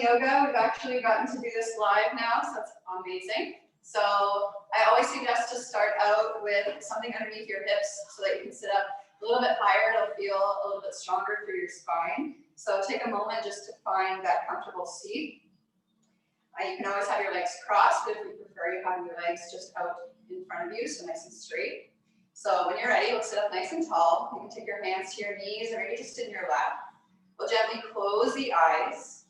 yoga. We've actually gotten to do this live now, so that's amazing. So I always suggest to start out with something underneath your hips so that you can sit up a little bit higher. It'll feel a little bit stronger through your spine. So take a moment just to find that comfortable seat. You can always have your legs crossed, but if you prefer, you have your legs just out in front of you, so nice and straight. So when you're ready, we'll sit up nice and tall. You can take your hands to your knees or maybe just in your lap. We'll gently close the eyes.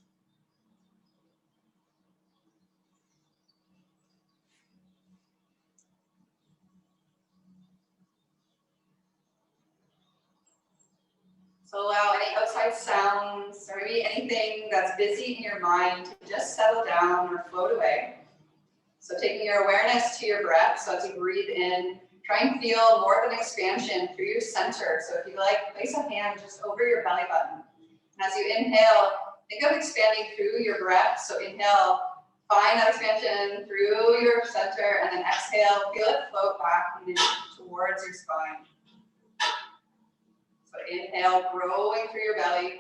So allow any outside sounds or maybe anything that's busy in your mind to just settle down or float away. So taking your awareness to your breath, so as you breathe in, try and feel more of an expansion through your center. So if you like, place a hand just over your belly button. And as you inhale, think of expanding through your breath. So inhale, find that expansion through your center, and then exhale, feel it float back towards your spine. So inhale, growing through your belly,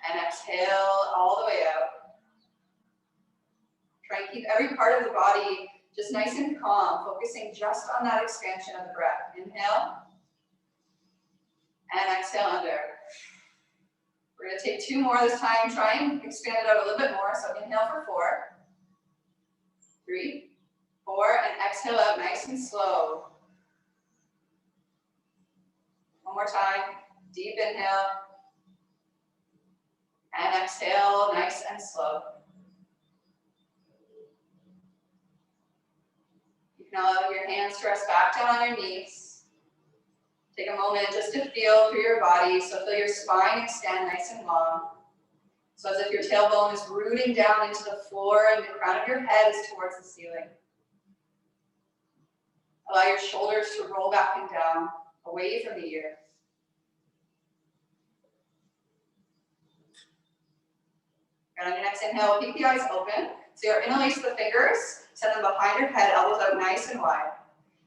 and exhale all the way out. Try and keep every part of the body just nice and calm, focusing just on that expansion of the breath. Inhale, and exhale under. We're going to take 2 more this time. Try and expand it out a little bit more. So inhale for 4, 3, 4, and exhale out nice and slow. One more time. Deep inhale. And exhale, nice and slow. You can allow your hands to rest back down on your knees. Take a moment just to feel through your body. So feel your spine extend nice and long. So as if your tailbone is rooting down into the floor and the crown of your head is towards the ceiling. Allow your shoulders to roll back and down, away from the ear. And on your next inhale, keep the eyes open. So you're interlace the fingers, set them behind your head, elbows out nice and wide.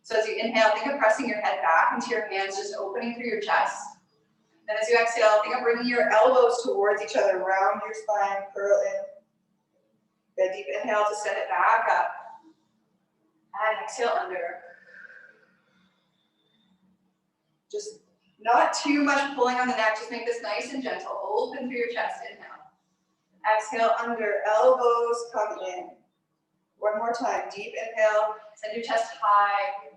So as you inhale, think of pressing your head back into your hands, just opening through your chest. Then as you exhale, think of bringing your elbows towards each other, round your spine, curl in. Get a deep inhale to send it back up. And exhale under. Just not too much pulling on the neck, just make this nice and gentle. Open through your chest, inhale. Exhale under, elbows come in. One more time, deep inhale, send your chest high.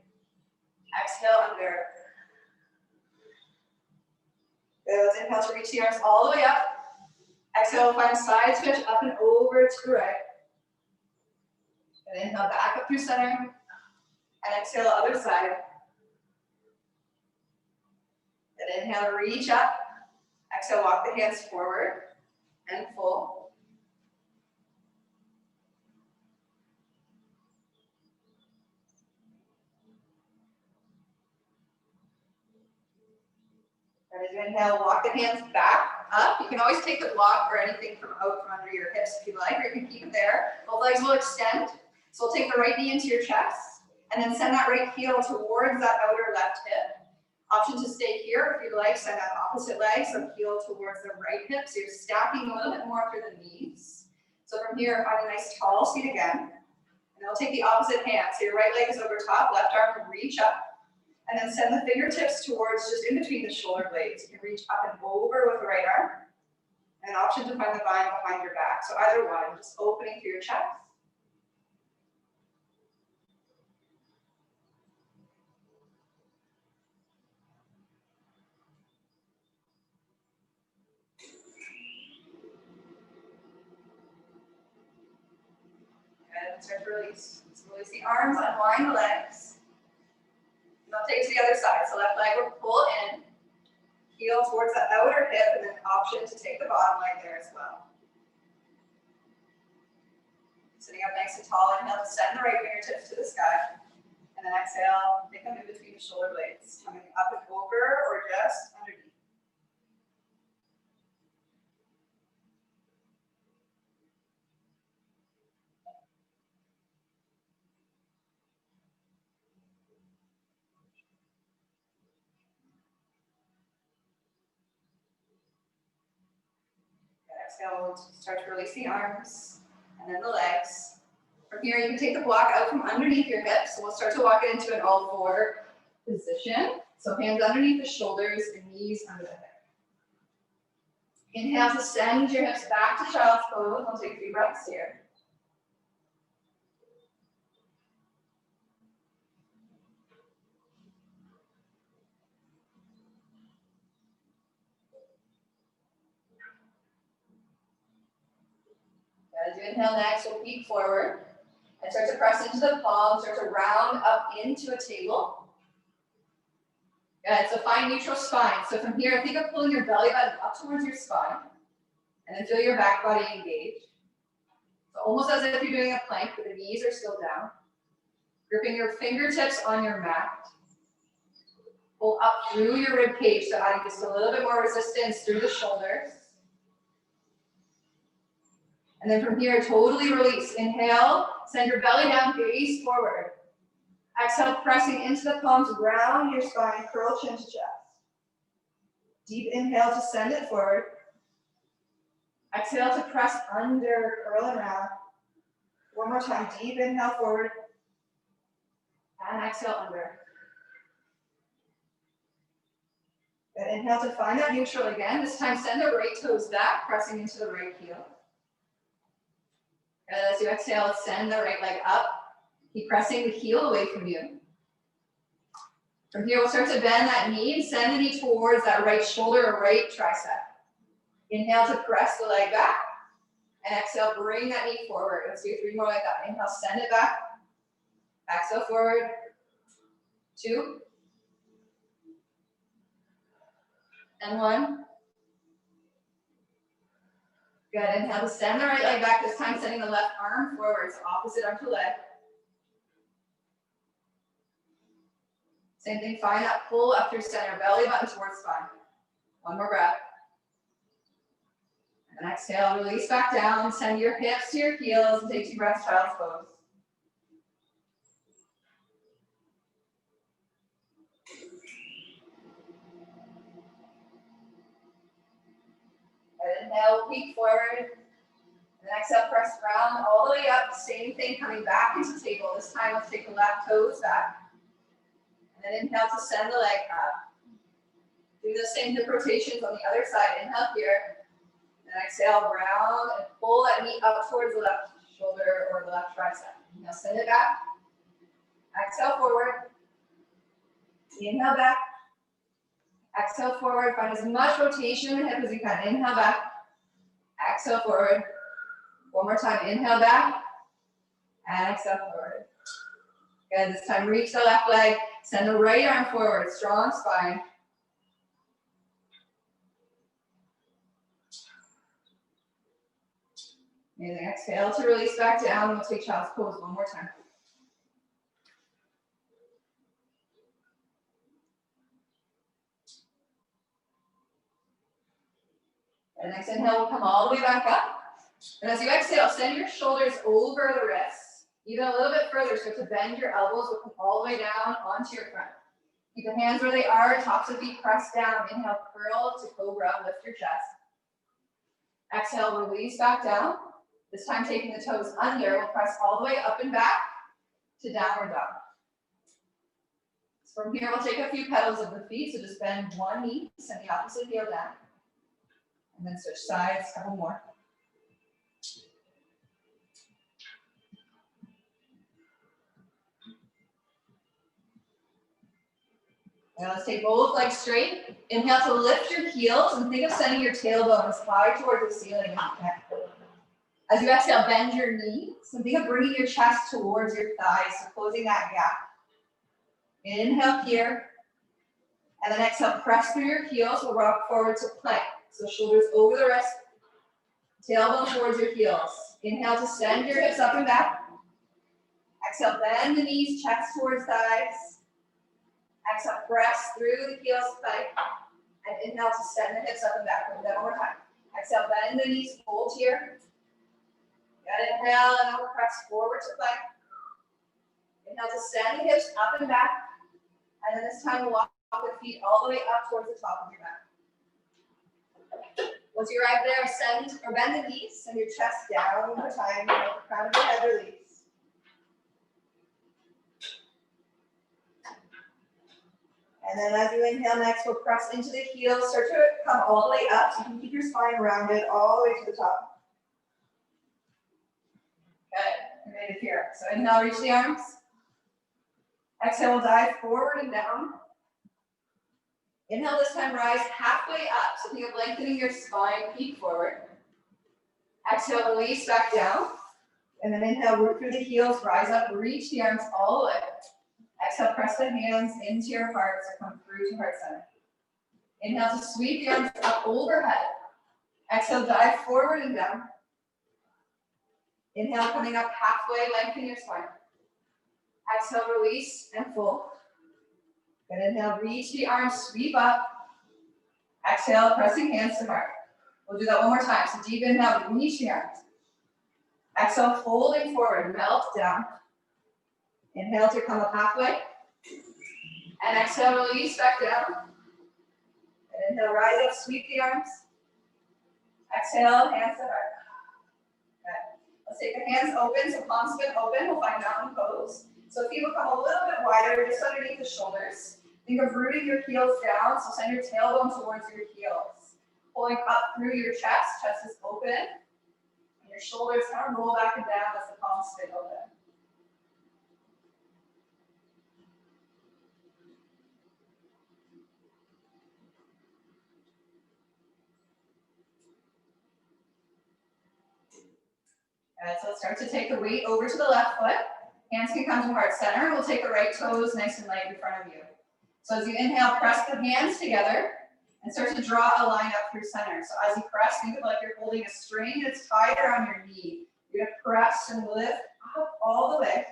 Exhale under. Good, let's inhale to reach the arms all the way up. Exhale, find a side switch up and over to the right. And inhale back up through center. And exhale, other side. And inhale, reach up. Exhale, walk the hands forward and full. And as you inhale, walk the hands back up. You can always take the block or anything from out from under your hips if you like, or you can keep it there. Both legs will extend. So we'll take the right knee into your chest, and then send that right heel towards that outer left hip. Option to stay here if you'd like, send that opposite leg, so heel towards the right hip. So you're stacking a little bit more through the knees. So from here, find a nice tall seat again. And then we'll take the opposite hand. So your right leg is over top, left arm can reach up. And then send the fingertips towards just in between the shoulder blades. You can reach up and over with the right arm. And an option to find the vine behind your back. So either one, just opening through your chest. And start to release. So release the arms, unwind the legs. And I'll take it to the other side. So left leg will pull in, heel towards the outer hip, and then option to take the bottom leg there as well. Sitting up nice and tall, inhale to send the right fingertips to the sky. And then exhale, take them in between the shoulder blades, coming up and over or just underneath. exhale, we'll start to release the arms and then the legs. From here, you can take the block out from underneath your hips. So we'll start to walk it into an all four position. So hands underneath the shoulders and knees under the hip. Inhale to send your hips back to child's pose. We'll take 3 breaths here. As you inhale next, we'll peek forward and start to press into the palms, start to round up into a table. Good, so find neutral spine. So from here, think of pulling your belly button up towards your spine, and then feel your back body engage. So almost as if you're doing a plank, but the knees are still down. Gripping your fingertips on your mat. Pull up through your rib cage, so adding just a little bit more resistance through the shoulders. And then from here, totally release. Inhale, send your belly down, gaze forward. Exhale, pressing into the palms, round your spine, curl chin to chest. Deep inhale to send it forward. Exhale to press under, curl and round. One more time, deep inhale forward. And exhale under. Good, inhale to find that neutral again. This time, send the right toes back, pressing into the right heel. And as you exhale, send the right leg up. Keep pressing the heel away from you. From here, we'll start to bend that knee and send the knee towards that right shoulder or right tricep. Inhale to press the leg back. And exhale, bring that knee forward. Let's do 3 more like that. Inhale, send it back. Exhale forward. 2. And 1. Good, inhale to send the right leg back, this time sending the left arm forward, so opposite arm to leg. Same thing, find that pull up through center, belly button towards spine. 1 more breath. And exhale, release back down, send your hips to your heels, and take 2 breaths, child's pose. And inhale, peek forward. And exhale, press round all the way up. Same thing, coming back into table. This time, let's take the left toes back. And then inhale to send the leg up. Do the same hip rotations on the other side. Inhale here. And exhale, round and pull that knee up towards the left shoulder or the left tricep. Inhale, send it back. Exhale forward. Inhale back. Exhale forward. Find as much rotation in the hip as you can. Inhale back. Exhale forward. 1 more time. Inhale back. And exhale forward. Good. This time, reach the left leg. Send the right arm forward. Strong spine. Amazing. Exhale to release back down. And we'll take child's pose 1 more time. And next inhale, we'll come all the way back up. And as you exhale, send your shoulders over the wrists, even a little bit further, so to bend your elbows, will come all the way down onto your front. Keep the hands where they are, tops of feet pressed down. Inhale, curl to cobra, lift your chest. Exhale, release back down. This time taking the toes under, we'll press all the way up and back to downward dog. So from here, we'll take a few petals of the feet, so just bend one knee, send the opposite heel down. And then switch sides, a couple more. Now let's take both legs straight. Inhale to lift your heels and think of sending your tailbones high towards the ceiling. As you exhale, bend your knees and think of bringing your chest towards your thighs, so closing that gap. Inhale here. And then exhale, press through your heels. We'll rock forward to plank. So shoulders over the wrist, tailbone towards your heels. Inhale to send your hips up and back. Exhale, bend the knees, chest towards thighs. Exhale, press through the heels plank. And inhale to send the hips up and back. We'll do that 1 more time. Exhale, bend the knees, hold here. Good, inhale, and then we'll press forward to plank. Inhale to send the hips up and back. And then this time we'll walk the feet all the way up towards the top of your mat. Once you arrive there, send or bend the knees, send your chest down over time, let the crown of your head release. And then as you inhale next, we'll press into the heels, start to come all the way up, so you can keep your spine rounded all the way to the top. Good, you made it here. So inhale, reach the arms. Exhale, we'll dive forward and down. Inhale this time, rise halfway up. So think of lengthening your spine, peek forward. Exhale, release back down. And then inhale, root through the heels, rise up, reach the arms all the way. Exhale, press the hands into your heart to come through to heart center. Inhale to sweep the arms up overhead. Exhale, dive forward and down. Inhale, coming up halfway, lengthen your spine. Exhale, release and fold. Good, inhale, reach the arms, sweep up. Exhale, pressing hands to heart. We'll do that one more time. So deep inhale, reach the arms. Exhale, folding forward, melt down. Inhale to come up halfway. And exhale, release back down. And inhale, rise up, sweep the arms. Exhale, hands to heart. Good. Let's take the hands open, so palms spin open. We'll find mountain pose. So feet will come a little bit wider, just underneath the shoulders. Think of rooting your heels down, so send your tailbone towards your heels. Pulling up through your chest is open. And your shoulders kind of roll back and down as the palms spin open. Good, so let's start to take the weight over to the left foot. Hands can come to heart center. We'll take the right toes nice and light in front of you. So as you inhale, press the hands together and start to draw a line up through center. So as you press, think of like you're holding a string that's tied around your knee. You're gonna press and lift up all the way.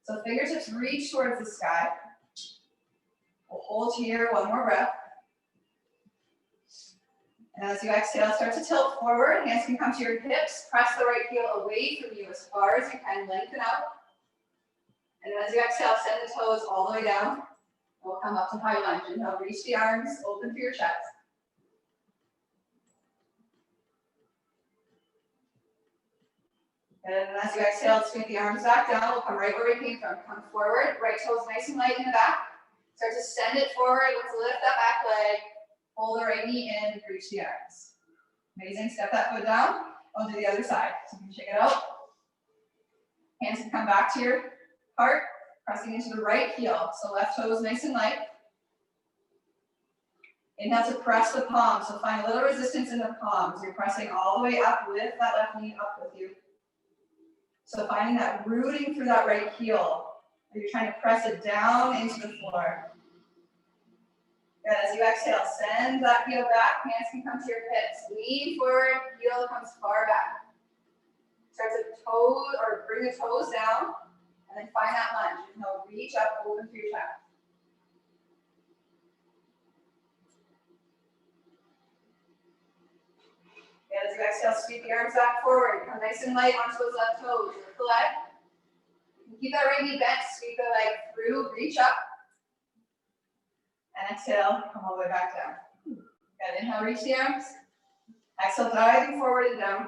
So fingertips reach towards the sky. We'll hold here, one more breath. And as you exhale, start to tilt forward. Hands can come to your hips. Press the right heel away from you as far as you can. Lengthen out. And as you exhale, send the toes all the way down. We'll come up to high lunge. Inhale, reach the arms, open through your chest. And as you exhale, sweep the arms back down. We'll come right where we came from. Come forward, right toes nice and light in the back. Start to send it forward. Let's lift that back leg. Pull the right knee in, reach the arms. Amazing, step that foot down. Onto the other side. So you can shake it out. Hands can come back to your heart. Pressing into the right heel, so left toe is nice and light. Inhale to press the palms, so find a little resistance in the palms. You're pressing all the way up, lift that left knee up with you. So finding that rooting through that right heel. You're trying to press it down into the floor. Good, as you exhale, send that heel back, hands can come to your hips. Lean forward, heel comes far back. Start to toe, or bring the toes down. And then find that lunge. Inhale, reach up, open through your chest. As you exhale, sweep the arms back forward. Come nice and light onto those left toes. Lift the leg. You can keep that right knee bent. Sweep the leg through, reach up. And exhale, come all the way back down. Good. Inhale, reach the arms. Exhale, diving forward and down.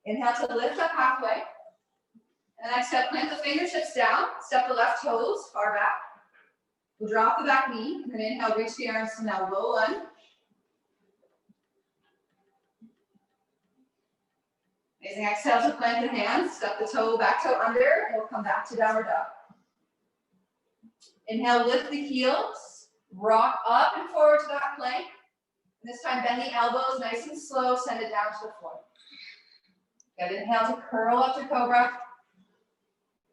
Inhale to lift up halfway. And exhale, plant the fingertips down, step the left toes far back. We'll drop the back knee, and then inhale, reach the arms to now low lunge. Amazing, exhale to plant the hands, step the toe, back toe under, and we'll come back to downward dog. Inhale, lift the heels, rock up and forward to that plank. And this time, bend the elbows nice and slow, send it down to the floor. Good, inhale to curl up to cobra.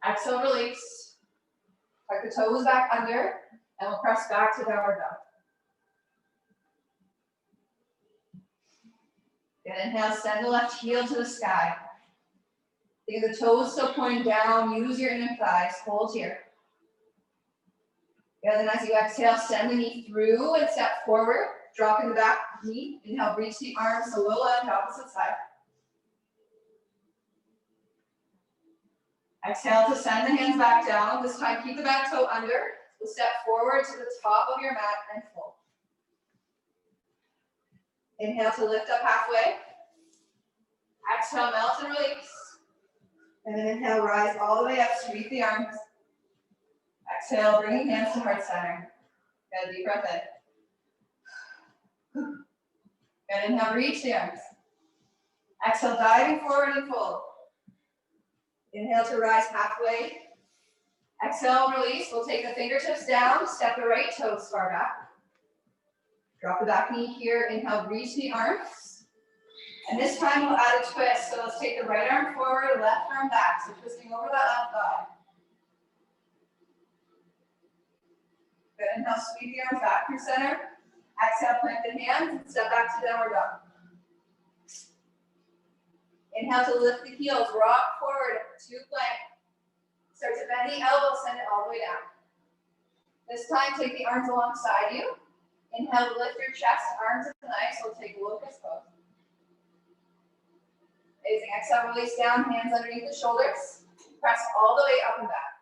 Exhale, release. Tuck the toes back under, and we'll press back to downward dog. Good, inhale, send the left heel to the sky. Think of the toes still pointing down, use your inner thighs, hold here. Good, and as you exhale, send the knee through and step forward, dropping the back knee. Inhale, reach the arms to low lunge, opposite side. Exhale to send the hands back down. This time, keep the back toe under. We'll step forward to the top of your mat and fold. Inhale to lift up halfway. Exhale, melt and release. And then inhale, rise all the way up, sweep the arms. Exhale, bringing hands to heart center. Get a deep breath in. Good, inhale, reach the arms. Exhale, diving forward and fold. Inhale to rise halfway. Exhale, release. We'll take the fingertips down, step the right toes far back. Drop the back knee here. Inhale, reach the arms. And this time we'll add a twist. So let's take the right arm forward, left arm back. So twisting over that left thigh. Good, inhale, sweep the arms back through center. Exhale, plant the hands and step back to downward dog. Inhale to lift the heels, rock forward to plank. Start to bend the elbows, send it all the way down. This time, take the arms alongside you. Inhale to lift your chest, arms are nice. We'll take locust pose. Amazing. Exhale, release down, hands underneath the shoulders. Press all the way up and back.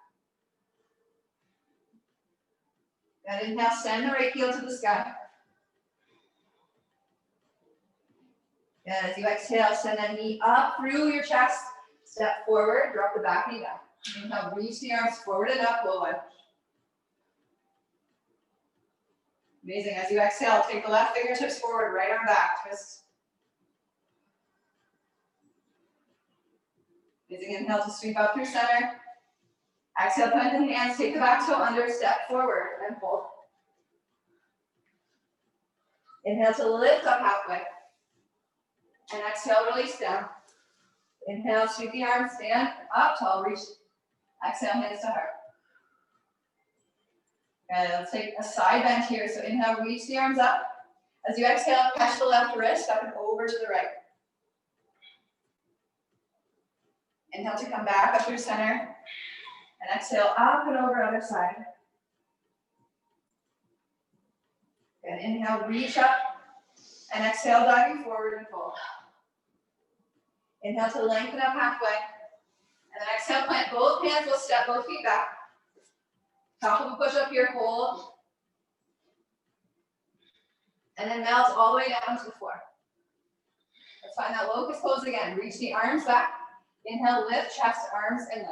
Then inhale, send the right heel to the sky. And as you exhale, send that knee up through your chest. Step forward, drop the back knee down. Inhale, reach the arms forward and up, low lunge. Amazing. As you exhale, take the left fingertips forward, right arm back, twist. Amazing. Inhale to sweep up through center. Exhale, plant the hands, take the back toe under, step forward and hold. Inhale to lift up halfway. And exhale, release down. Inhale, sweep the arms, stand up tall, reach. Exhale, hands to heart. And let's take a side bend here. So inhale, reach the arms up. As you exhale, catch the left wrist up and over to the right. Inhale to come back up through center. And exhale, up and over other side. Good, inhale, reach up. And exhale, diving forward and fold. Inhale to lengthen up halfway. And then exhale, plant both hands, we'll step both feet back. Top of a push-up here, hold. And then melt all the way down to the floor. Let's find that locust pose again. Reach the arms back. Inhale, lift, chest, arms, and legs.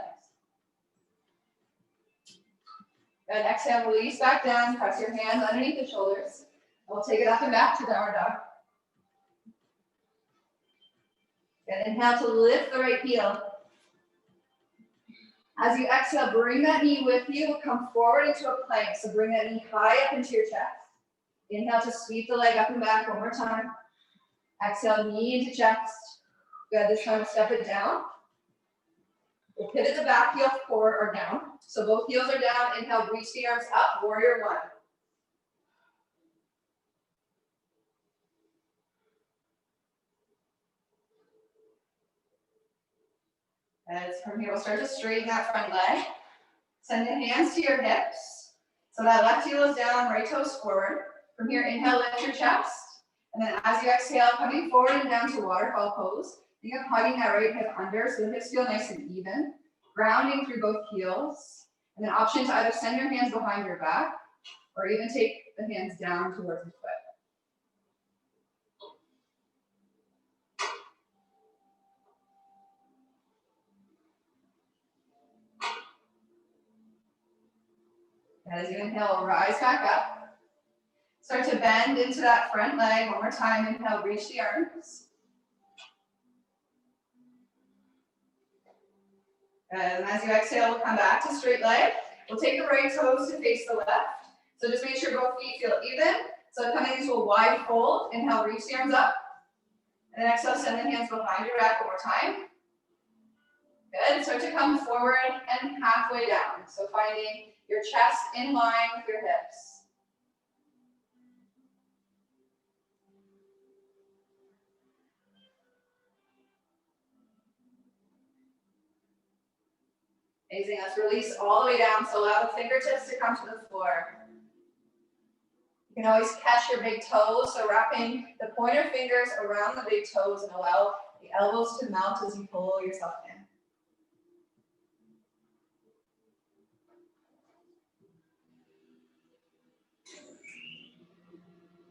Good, exhale, release back down. Press your hands underneath the shoulders. We'll take it up and back to downward dog. Good, inhale to lift the right heel. As you exhale, bring that knee with you. Come forward into a plank. So bring that knee high up into your chest. Inhale to sweep the leg up and back one more time. Exhale, knee into chest. Good, this time step it down. We'll pivot the back heel forward or down. So both heels are down. Inhale, reach the arms up, warrior one. As from here, we'll start to straighten that front leg. Send the hands to your hips. So that left heel is down, right toes forward. From here, inhale, lift your chest. And then as you exhale, coming forward and down to waterfall pose. Think of hugging that right hip under so the hips feel nice and even. Grounding through both heels. And then option to either send your hands behind your back or even take the hands down towards the foot. As you inhale, rise back up. Start to bend into that front leg. One more time, inhale, reach the arms. And as you exhale, we'll come back to straight leg. We'll take the right toes to face the left. So just make sure both feet feel even. So coming into a wide fold, inhale, reach the arms up. And then exhale, send the hands behind your back one more time. Good, start to come forward and halfway down. So finding your chest in line with your hips. Amazing, let's release all the way down. So allow the fingertips to come to the floor. You can always catch your big toes. So wrapping the pointer fingers around the big toes and allow the elbows to mount as you pull yourself in.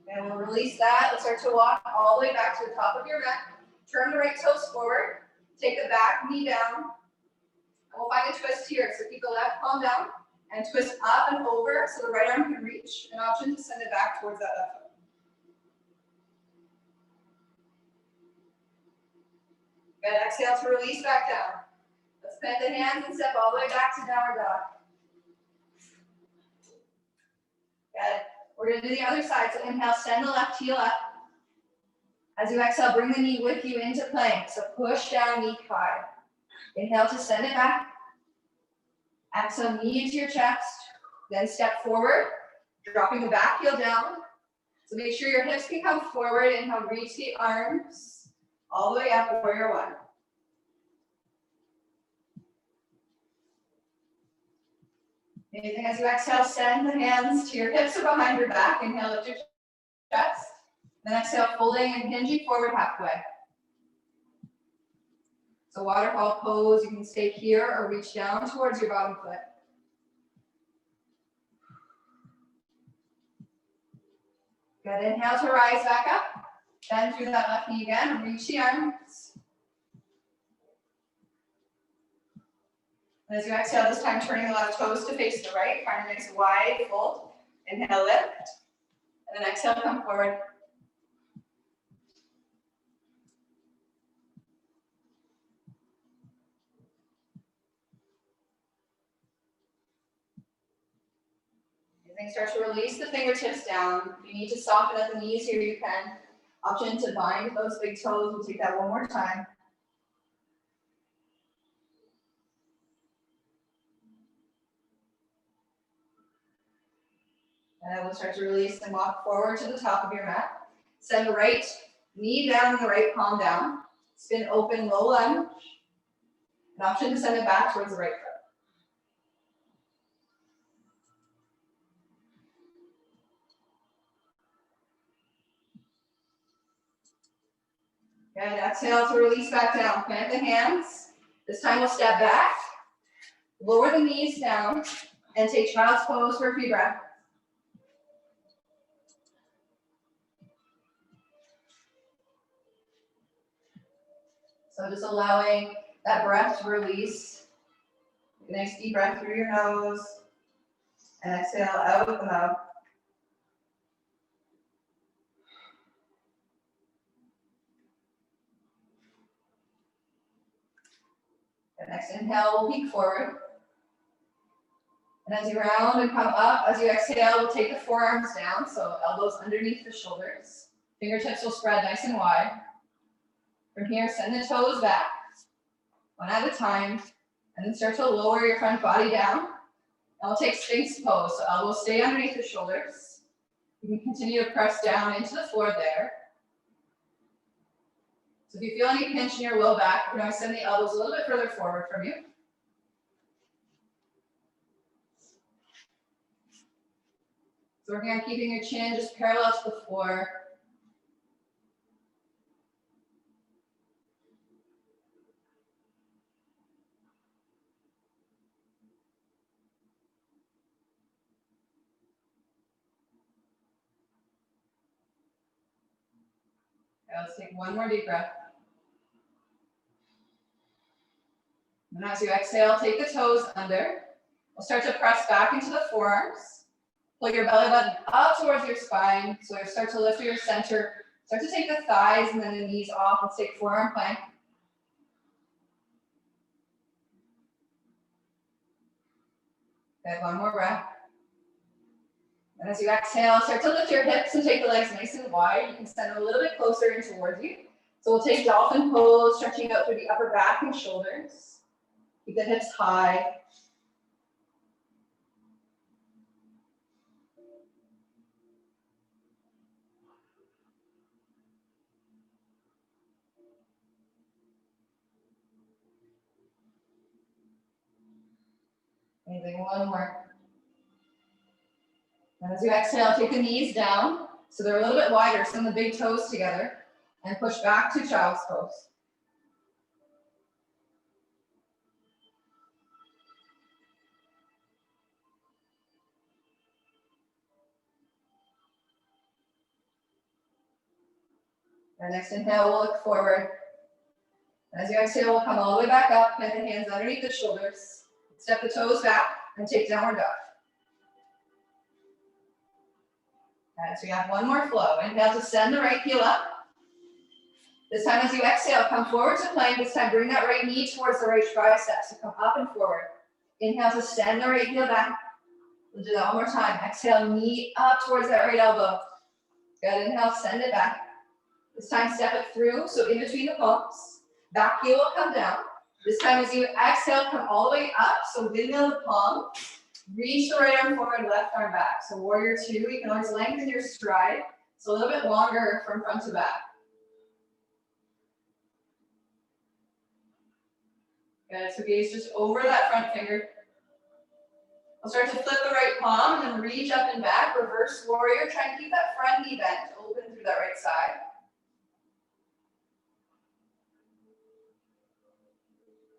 And we'll release that. Let's start to walk all the way back to the top of your mat. Turn the right toes forward. Take the back knee down. And we'll find a twist here. So keep the left palm down and twist up and over so the right arm can reach. An option to send it back towards that left foot. Good. Exhale to release back down. Let's bend the hands and step all the way back to downward dog. Good. We're going to do the other side. So inhale, send the left heel up. As you exhale, bring the knee with you into plank. So push down, knee high. Inhale to send it back. Exhale, knee into your chest. Then step forward, dropping the back heel down. So make sure your hips can come forward. Inhale, reach the arms all the way up, warrior one. Amazing. As you exhale, send the hands to your hips or behind your back. Inhale, lift your chest. Then exhale, folding and hinging forward halfway. So waterfall pose, you can stay here or reach down towards your bottom foot. Good. Inhale to rise back up. Bend through that left knee again. Reach the arms. And as you exhale, this time turning the left toes to face the right. Find a nice wide fold. Inhale, lift. And then exhale, come forward. Then start to release the fingertips down. If you need to soften at the knees here, you can. Option to bind those big toes. We'll take that one more time. And then we'll start to release and walk forward to the top of your mat. Send the right knee down and the right palm down. Spin open, low lunge. An option to send it back towards the right foot. Good. Exhale to release back down. Plant the hands. This time we'll step back. Lower the knees down and take child's pose for a few breaths. So just allowing that breath to release. A nice deep breath through your nose. And exhale out with the mouth. The next inhale, we'll peek forward. And as you round and come up, as you exhale, we'll take the forearms down, so elbows underneath the shoulders. Fingertips will spread nice and wide. From here, send the toes back, one at a time, and then start to lower your front body down. And we'll take Sphinx pose, so elbows stay underneath the shoulders. You can continue to press down into the floor there. So if you feel any pinch in your low back, you can always send the elbows a little bit further forward from you. So working on keeping your chin just parallel to the floor. Okay, let's take one more deep breath. And as you exhale, take the toes under. We'll start to press back into the forearms. Pull your belly button up towards your spine. So you start to lift your center. Start to take the thighs and then the knees off. Let's take forearm plank. Good, one more breath. And as you exhale, start to lift your hips and take the legs nice and wide. You can send them a little bit closer in towards you. So we'll take dolphin pose, stretching out through the upper back and shoulders. Keep the hips high. Amazing, one more. And as you exhale, take the knees down, so they're a little bit wider, send the big toes together, and push back to child's pose. And next inhale, we'll look forward. As you exhale, we'll come all the way back up, plant the hands underneath the shoulders, step the toes back, and take downward dog. Okay, so you have one more flow. Inhale to send the right heel up. This time as you exhale, come forward to plank. This time bring that right knee towards the right tricep. So come up and forward. Inhale to send the right heel back. We'll do that one more time. Exhale, knee up towards that right elbow. Good, inhale, send it back. This time step it through, so in between the palms. Back heel will come down. This time as you exhale, come all the way up. So windmill the palm. Reach the right arm forward, left arm back. So warrior two, you can always lengthen your stride. It's a little bit longer from front to back. Good, so gaze just over that front finger. We'll start to flip the right palm and then reach up and back, reverse warrior. Try and keep that front knee bent, open through that right side.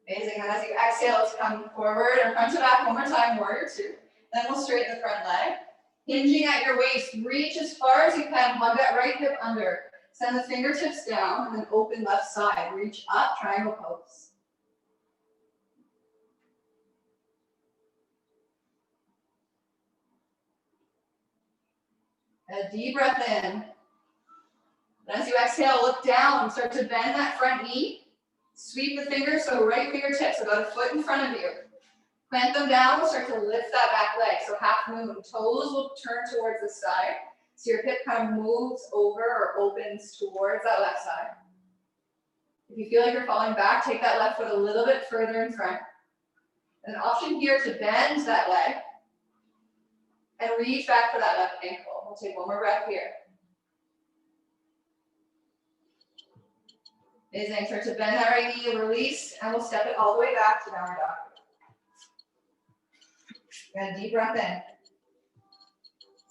Amazing, and as you exhale, let's come forward and front to back one more time, warrior two. Then we'll straighten the front leg. Hinging at your waist, reach as far as you can, hug that right hip under. Send the fingertips down and then open left side. Reach up, triangle pose. A deep breath in. And as you exhale, look down, start to bend that front knee. Sweep the fingers, so right fingertips about a foot in front of you. Plant them down, we'll start to lift that back leg. So half moon, toes will turn towards the side. So your hip kind of moves over or opens towards that left side. If you feel like you're falling back, take that left foot a little bit further in front. An option here to bend that leg and reach back for that left ankle. We'll take one more breath here. Amazing. Start to bend that right knee, release, and we'll step it all the way back to downward dog. Good, deep breath in.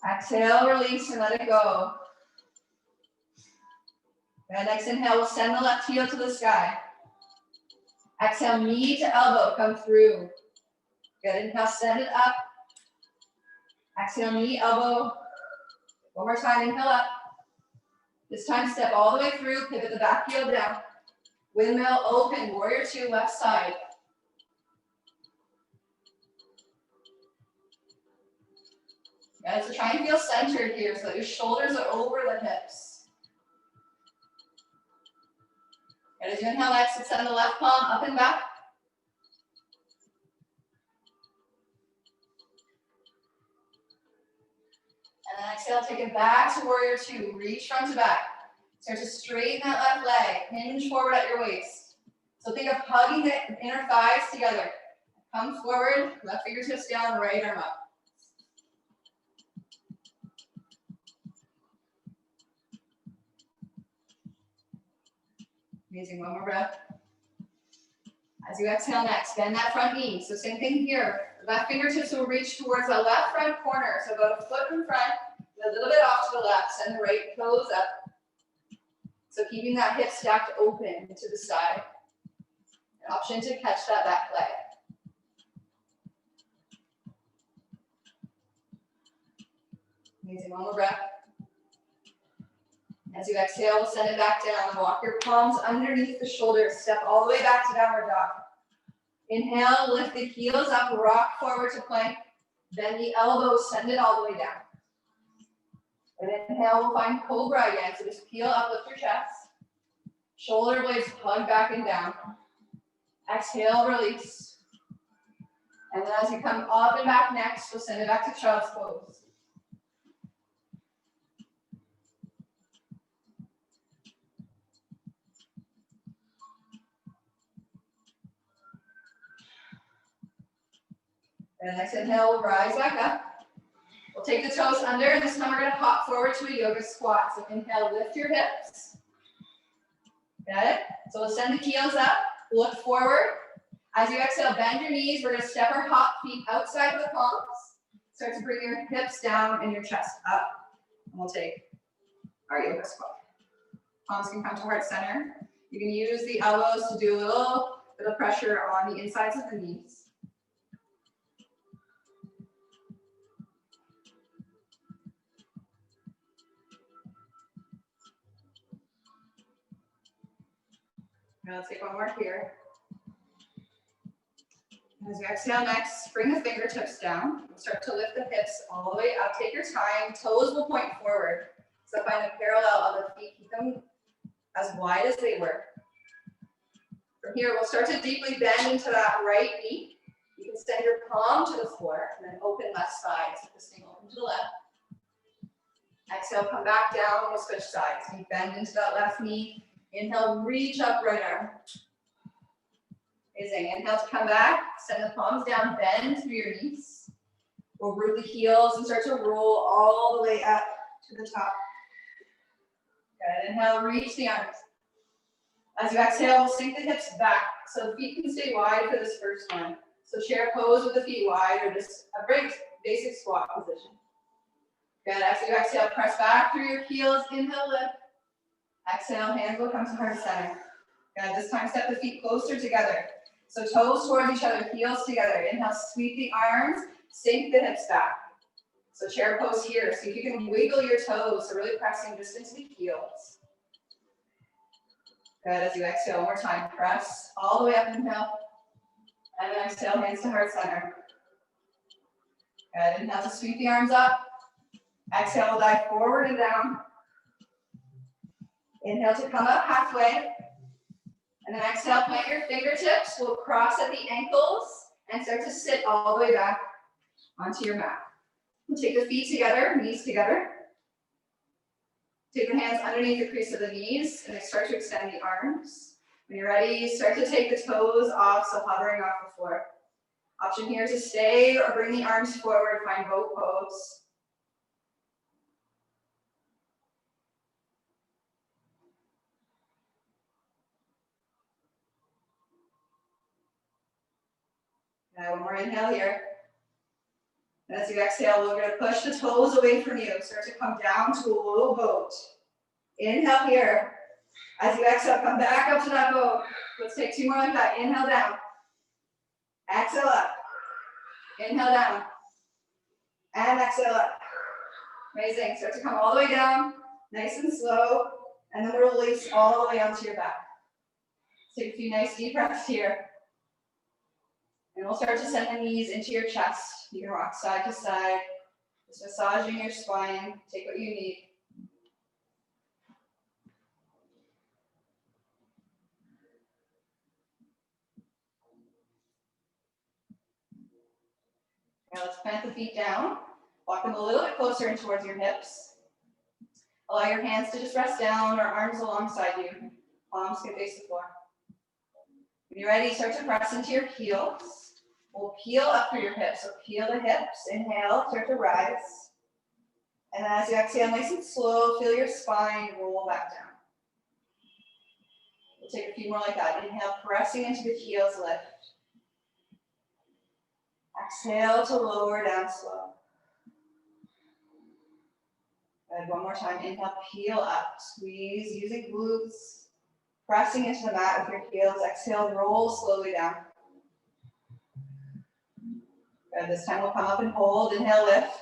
Exhale, release, and let it go. Good, next inhale, we'll send the left heel to the sky. Exhale, knee to elbow, come through. Good, inhale, send it up. Exhale, knee, elbow. One more time, inhale up. This time, step all the way through, pivot the back heel down. Windmill, open, warrior two, left side. Good, so try and feel centered here so that your shoulders are over the hips. Good, as you inhale, exhale, send the left palm up and back. And then exhale, take it back to warrior two. Reach front to back. Start to straighten that left leg. Hinge forward at your waist. So think of hugging the inner thighs together. Come forward, left fingertips down, right arm up. Amazing, one more breath. As you exhale next, bend that front knee. So same thing here. Left fingertips will reach towards the left front corner. So about a foot in front, a little bit off to the left. Send the right toes up. So keeping that hip stacked open to the side. An option to catch that back leg. Amazing, one more breath. As you exhale, we'll send it back down. Walk your palms underneath the shoulders. Step all the way back to downward dog. Inhale, lift the heels up, rock forward to plank. Bend the elbows, send it all the way down. And inhale, we'll find cobra again. So just peel up, lift your chest. Shoulder blades hug back and down. Exhale, release. And then as you come up and back next, we'll send it back to child's pose. And next inhale, we'll rise back up. We'll take the toes under, and this time we're going to hop forward to a yoga squat. So inhale, lift your hips. Got it? So we'll send the heels up, look forward. As you exhale, bend your knees. We're going to step our hop feet outside of the palms. Start to bring your hips down and your chest up. And we'll take our yoga squat. Palms can come towards center. You can use the elbows to do a little bit of pressure on the insides of the knees. Now let's take one more here. As you exhale next, bring the fingertips down. We'll start to lift the hips all the way up. Take your time. Toes will point forward. So find a parallel of the feet. Keep them as wide as they were. From here, we'll start to deeply bend into that right knee. You can send your palm to the floor and then open left side. So this thing open to the left. Exhale, come back down. We'll switch sides. You bend into that left knee. Inhale, reach up right arm. Amazing. Inhale to come back. Send the palms down. Bend through your knees. We'll root the heels and start to roll all the way up to the top. Good. Inhale, reach the arms. As you exhale, we'll sink the hips back so the feet can stay wide for this first one. So chair pose with the feet wide or just a very basic squat position. Good. As you exhale, press back through your heels. Inhale, lift. Exhale, hands will come to heart center. Good. This time, step the feet closer together. So toes towards each other, heels together. Inhale, sweep the arms, sink the hips back. So chair pose here. See if you can wiggle your toes. So really pressing just into the heels. Good. As you exhale, one more time, press all the way up, inhale. And then exhale, hands to heart center. Good. Inhale to sweep the arms up. Exhale, we'll dive forward and down. Inhale to come up halfway. And then exhale, plant your fingertips. We'll cross at the ankles and start to sit all the way back onto your mat. We'll take the feet together, knees together. Take the hands underneath the crease of the knees and then start to extend the arms. When you're ready, start to take the toes off, so hovering off the floor. Option here to stay or bring the arms forward, find boat pose. Now one more inhale here. And as you exhale, we're going to push the toes away from you. Start to come down to a low boat. Inhale here. As you exhale, come back up to that boat. Let's take two more like that. Inhale down. Exhale up. Inhale down. And exhale up. Amazing. Start to come all the way down, nice and slow. And then we'll release all the way onto your back. Take a few nice deep breaths here. And we'll start to send the knees into your chest. You can rock side to side, just massaging your spine. Take what you need. Now let's plant the feet down. Walk them a little bit closer in towards your hips. Allow your hands to just rest down or arms alongside you. Palms can face the floor. When you're ready, start to press into your heels. We'll peel up through your hips. So peel the hips. Inhale, start to rise. And then as you exhale, nice and slow, feel your spine roll back down. We'll take a few more like that. Inhale, pressing into the heels, lift. Exhale to lower down slow. Good. One more time. Inhale, peel up. Squeeze using glutes. Pressing into the mat with your heels. Exhale, roll slowly down. Good. This time we'll come up and hold. Inhale, lift.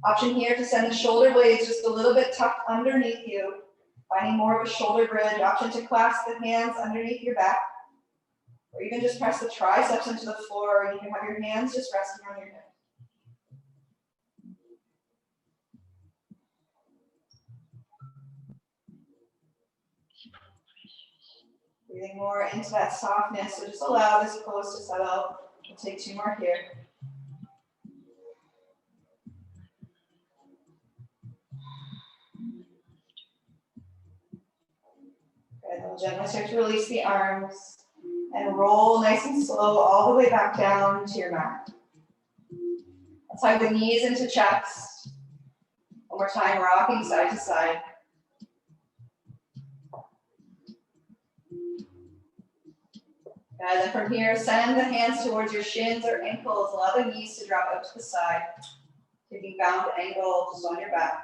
Option here to send the shoulder blades just a little bit tucked underneath you. Finding more of a shoulder bridge. Option to clasp the hands underneath your back. Or even just press the triceps into the floor. And you can have your hands just resting on your hips. Breathing more into that softness. So just allow this pose to settle. We'll take two more here. Good. We'll gently start to release the arms and roll nice and slow all the way back down to your mat. Let's hug the knees into chest. One more time, rocking side to side. And then from here, send the hands towards your shins or ankles. Allow the knees to drop out to the side. Taking bound angle just on your back.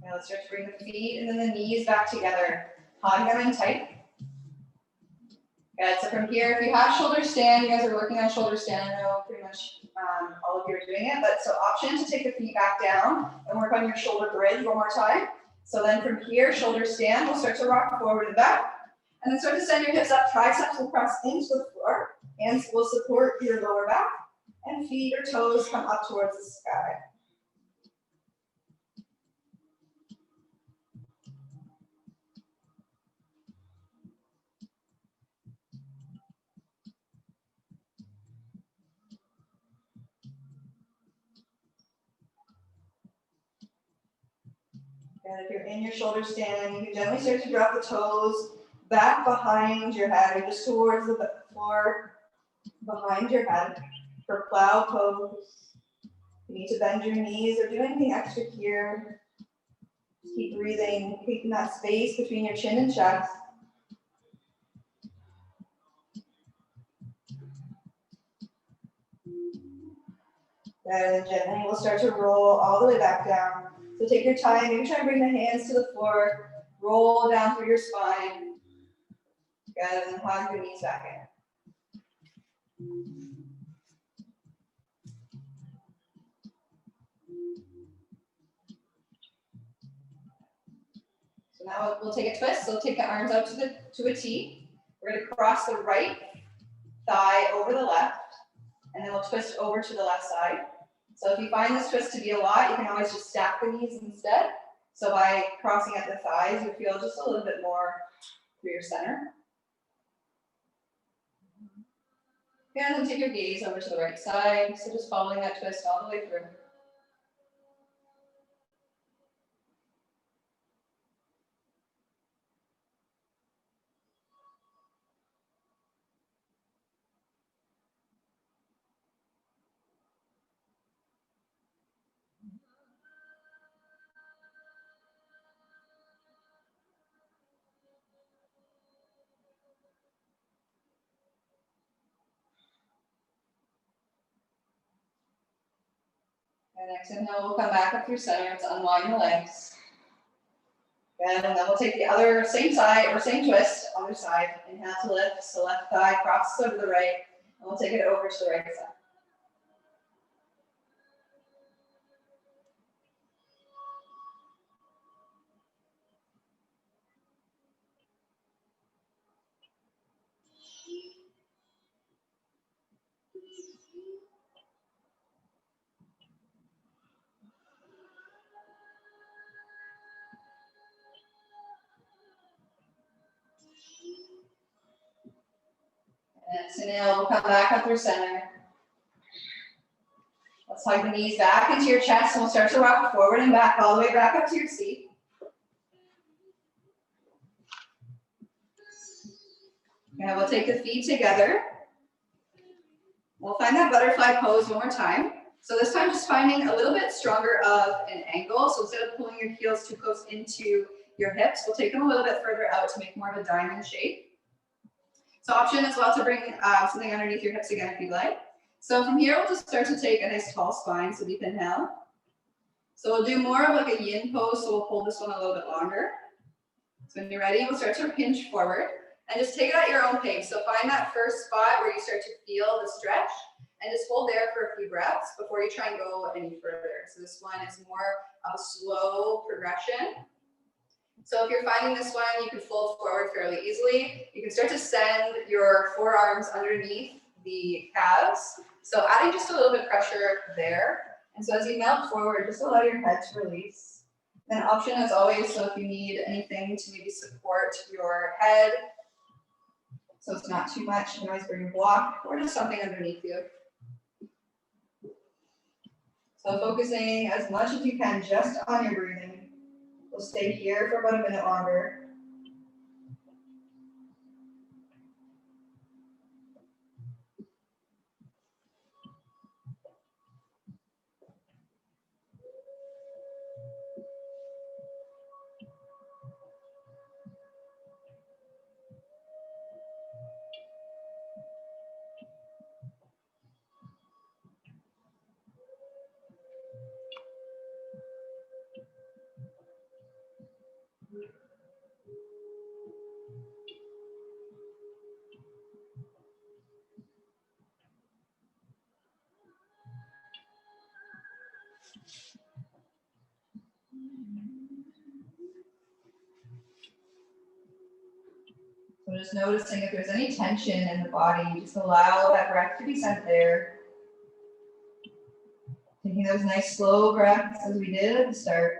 Now let's Let's start to bring the feet and then the knees back together. Hug them in tight. Good, so from here, if you have shoulder stand, you guys are working on shoulder stand. I know pretty much all of you are doing it, but so option to take the feet back down and work on your shoulder bridge one more time. So then from here, shoulder stand, we'll start to rock forward and back. And then start to send your hips up, triceps will press into the floor. Hands will support your lower back. And feet or toes come up towards the sky. And if you're in your shoulder stand, you can gently start to drop the toes back behind your head, or just towards the floor behind your head for plow pose. You need to bend your knees or do anything extra here. Just keep breathing, keeping that space between your chin and chest. Then gently we'll start to roll all the way back down. So take your time, maybe try and bring the hands to the floor, roll down through your spine. Good, and then hug your knees back in. So now we'll take a twist. So we'll take the arms out to a T. We're going to cross the right thigh over the left, and then we'll twist over to the left side. So if you find this twist to be a lot, you can always just stack the knees instead. So by crossing at the thighs, you feel just a little bit more through your center. And then take your gaze over to the right side. So just following that twist all the way through. And next inhale, we'll come back up through center to unwind the legs. And then we'll take the other, same side, or same twist, other side. Inhale to lift, so left thigh crosses over the right, and we'll take it over to the right side. Next inhale, we'll come back up through center. Let's hug the knees back into your chest, and we'll start to rock forward and back, all the way back up to your seat. And we'll take the feet together. We'll find that butterfly pose one more time. So this time, just finding a little bit stronger of an angle. So instead of pulling your heels too close into your hips, we'll take them a little bit further out to make more of a diamond shape. So option as well to bring something underneath your hips again if you'd like. So from here, we'll just start to take a nice tall spine, so deep inhale. So we'll do more of like a yin pose, so we'll hold this one a little bit longer. So when you're ready, we'll start to hinge forward and just take it at your own pace. So find that first spot where you start to feel the stretch and just hold there for a few breaths before you try and go any further. So this one is more of a slow progression. So if you're finding this one, you can fold forward fairly easily. You can start to send your forearms underneath the calves. So adding just a little bit of pressure there. And so as you melt forward, just allow your head to release. Then option as always, so if you need anything to maybe support your head, so it's not too much, you can always bring a block or just something underneath you. So focusing as much as you can just on your breathing. We'll stay here for about a minute longer. So just noticing if there's any tension in the body, just allow that breath to be sent there. Taking those nice slow breaths as we did at the start.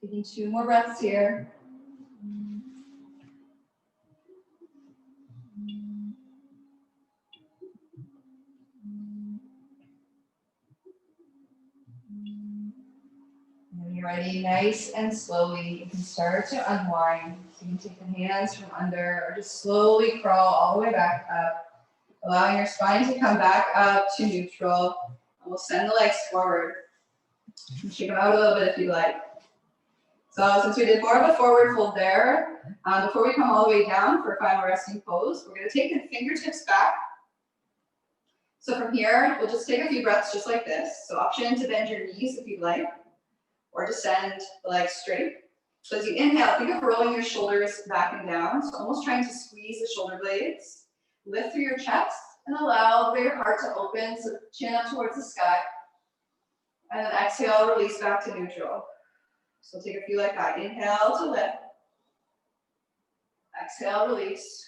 Taking 2 more breaths here. And when you're ready, nice and slowly, you can start to unwind. So you can take the hands from under or just slowly crawl all the way back up, allowing your spine to come back up to neutral. And we'll send the legs forward. You can shake them out a little bit if you like. So since we did more of a forward fold there, before we come all the way down for final resting pose, we're going to take the fingertips back. So from here, we'll just take a few breaths just like this. So option to bend your knees if you'd like, or to send the legs straight. So as you inhale, think of rolling your shoulders back and down. So almost trying to squeeze the shoulder blades. Lift through your chest and allow your heart to open, so chin up towards the sky. And then exhale, release back to neutral. So take a few like that. Inhale to lift. Exhale, release.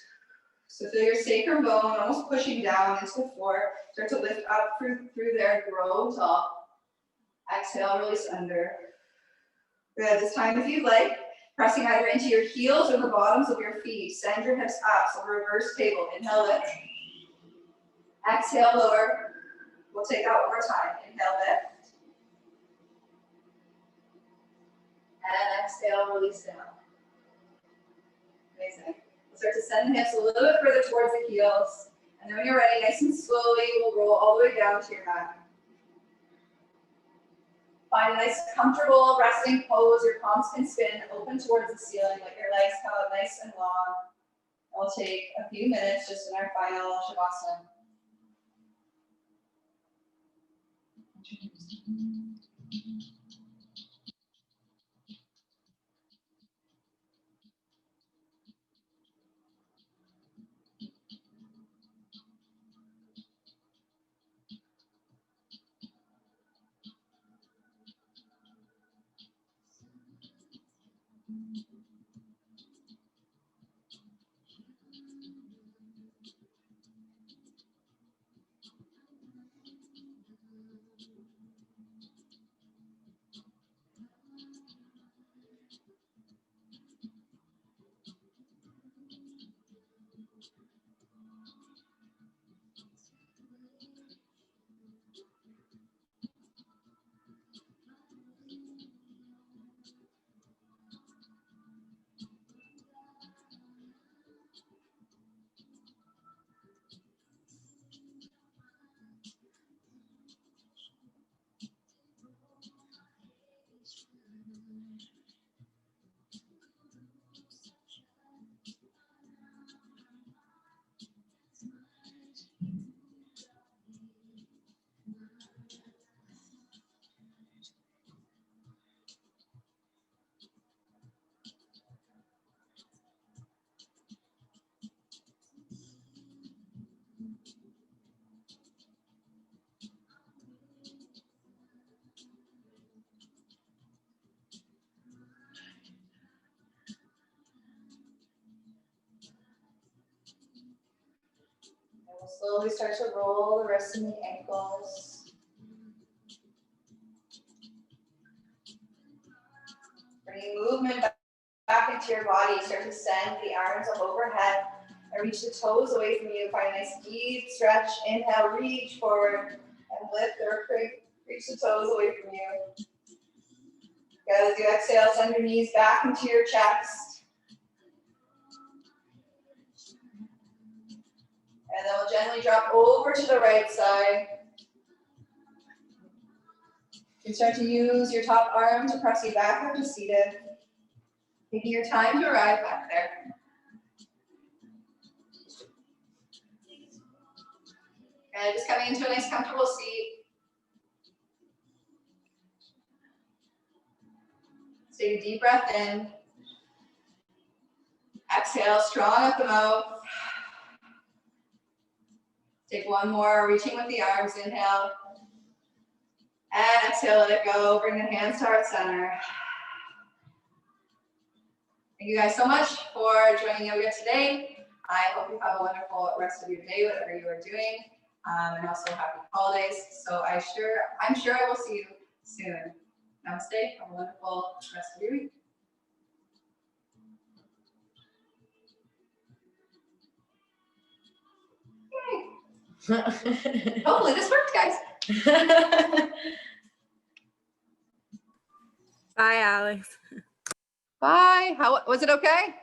So feel your sacrum bone almost pushing down into the floor. Start to lift up through there, grow tall. Exhale, release under. Good. This time, if you'd like, pressing either into your heels or the bottoms of your feet. Send your hips up. So reverse table. Inhale, lift. Exhale, lower. We'll take that one more time. Inhale, lift. And exhale, release down. Amazing. We'll start to send the hips a little bit further towards the heels. And then when you're ready, nice and slowly, we'll roll all the way down to your mat. Find a nice, comfortable resting pose. Your palms can spin open towards the ceiling. Let your legs come out nice and long. And we'll take a few minutes just in our final Shavasana. We'll slowly start to roll the wrists and the ankles. Bringing movement back into your body. Start to send the arms up overhead and reach the toes away from you. Find a nice deep stretch. Inhale, reach forward and lift or reach the toes away from you. Good. As you exhale, send your knees back into your chest. And then we'll gently drop over to the right side. You can start to use your top arm to press you back up to seated. Taking your time to arrive back there. And just coming into a nice comfortable seat. Take a deep breath in. Exhale, strong up the mouth. Take one more, reaching with the arms, inhale. And exhale, let it go. Bring the hands to heart center. Thank you guys so much for joining yoga today. I hope you have a wonderful rest of your day, whatever you are doing, and also happy holidays. So I'm sure I will see you soon. Namaste. Have a wonderful rest of your week. Yay. Hopefully this worked, guys. Bye, Alex. Bye. How was it okay?